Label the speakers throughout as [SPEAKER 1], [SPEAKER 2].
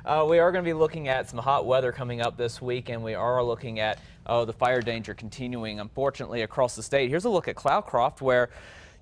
[SPEAKER 1] We are going to be looking at some hot weather coming up this week, and we are looking at the fire danger continuing, unfortunately, across the state. Here's a look at Cloudcroft, where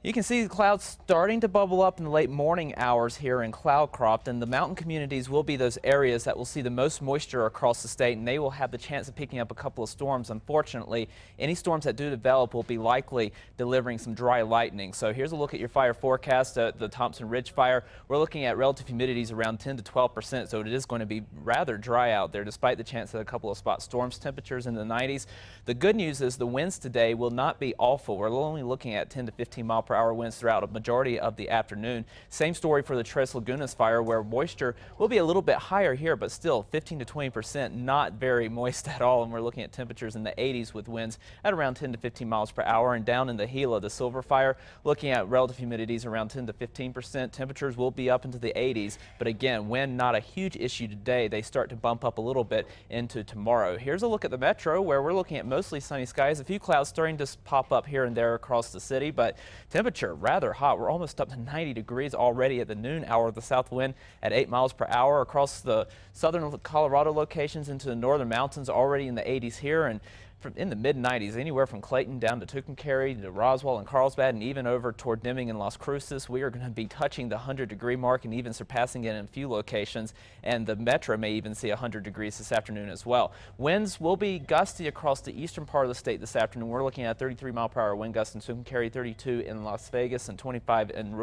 [SPEAKER 1] you can see the clouds starting to bubble up in the late morning hours here in Cloudcroft, and the mountain communities will be those areas that will see the most moisture across the state, and they will have the chance of picking up a couple of storms. Unfortunately, any storms that do develop will be likely delivering some dry lightning. So here's a look at your fire forecast at the Thompson Ridge fire. We're looking at relative humidities around 10 to 12%, so it is going to be rather dry out there despite the chance of a couple of spot storms. Temperatures in the 90s. The good news is the winds today will not be awful. We're only looking at 10 to 15 mile per hour winds throughout a majority of the afternoon. Same story for the Tres Lagunas fire, where moisture will be a little bit higher here, but still 15 to 20%, not very moist at all. And we're looking at temperatures in the 80s with winds at around 10 to 15 miles per hour. And down in the Gila, the Silver fire, looking at relative humidities around 10 to 15%. Temperatures will be up into the 80s, but again, wind not a huge issue today. They start to bump up a little bit into tomorrow. Here's a look at the metro, where we're looking at mostly sunny skies. A few clouds starting to pop up here and there across the city, but temperature rather hot. We're almost up to 90 degrees already at the noon hour. The south wind at 8 miles per hour across the southern Colorado locations into the northern mountains, already in the 80s here, and in the mid-90s, anywhere from Clayton down to Tucumcari to Roswell and Carlsbad, and even over toward Deming and Las Cruces. We are going to be touching the 100-degree mark and even surpassing it in a few locations, and the metro may even see 100 degrees this afternoon as well. Winds will be gusty across the eastern part of the state this afternoon. We're looking at 33 mile per hour wind gusts in Tucumcari, 32 in Las Vegas, and 25 in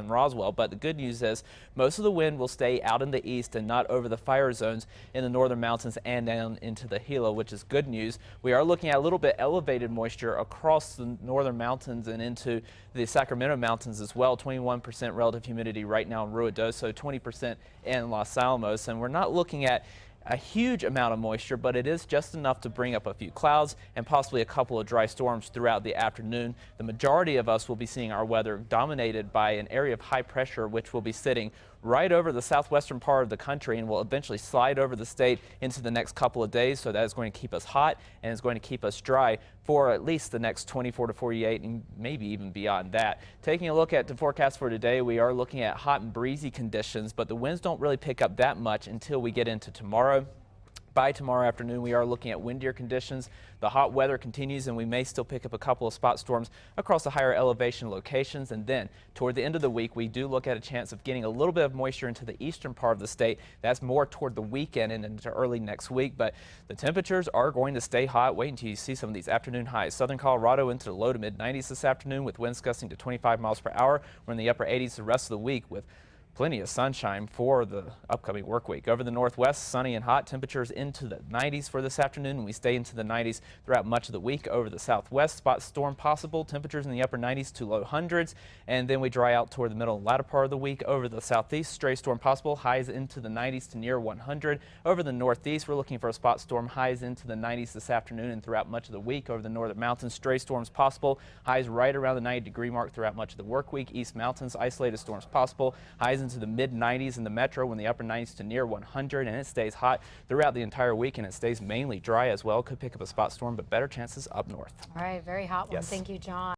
[SPEAKER 1] Roswell. But the good news is most of the wind will stay out in the east and not over the fire zones in the northern mountains and down into the Gila, which is good news. We are looking at a little bit elevated moisture across the northern mountains and into the Sacramento mountains as well. 21% relative humidity right now in Ruidoso, 20% in Los Alamos, and we're not looking at a huge amount of moisture, but it is just enough to bring up a few clouds and possibly a couple of dry storms throughout the afternoon. The majority of us will be seeing our weather dominated by an area of high pressure, which will be sitting right over the southwestern part of the country and will eventually slide over the state into the next couple of days. So that is going to keep us hot and is going to keep us dry for at least the next 24 to 48 and maybe even beyond that. Taking a look at the forecast for today, we are looking at hot and breezy conditions, but the winds don't really pick up that much until we get into tomorrow. By tomorrow afternoon, we are looking at windier conditions. The hot weather continues, and we may still pick up a couple of spot storms across the higher elevation locations. And then toward the end of the week, we do look at a chance of getting a little bit of moisture into the eastern part of the state. That's more toward the weekend and into early next week. But the temperatures are going to stay hot. Wait until you see some of these afternoon highs. Southern Colorado into the low to mid 90s this afternoon with winds gusting to 25 miles per hour. We're in the upper 80s the rest of the week with plenty of sunshine for the upcoming work week. Over the northwest, sunny and hot, temperatures into the 90s for this afternoon, and we stay into the 90s throughout much of the week. Over the southwest, spot storm possible, temperatures in the upper 90s to low hundreds, and then we dry out toward the middle and latter part of the week. Over the southeast, stray storm possible, highs into the 90s to near 100. Over the northeast, we're looking for a spot storm, highs into the 90s this afternoon and throughout much of the week. Over the northern mountains, stray storms possible, highs right around the 90-degree mark throughout much of the work week. East mountains, isolated storms possible, highs into the mid 90s in the metro, in the upper 90s to near 100, and it stays hot throughout the entire week, and it stays mainly dry as well. Could pick up a spot storm, but better chances up north.
[SPEAKER 2] All right, very hot one.
[SPEAKER 1] Yes.
[SPEAKER 2] Thank you, John.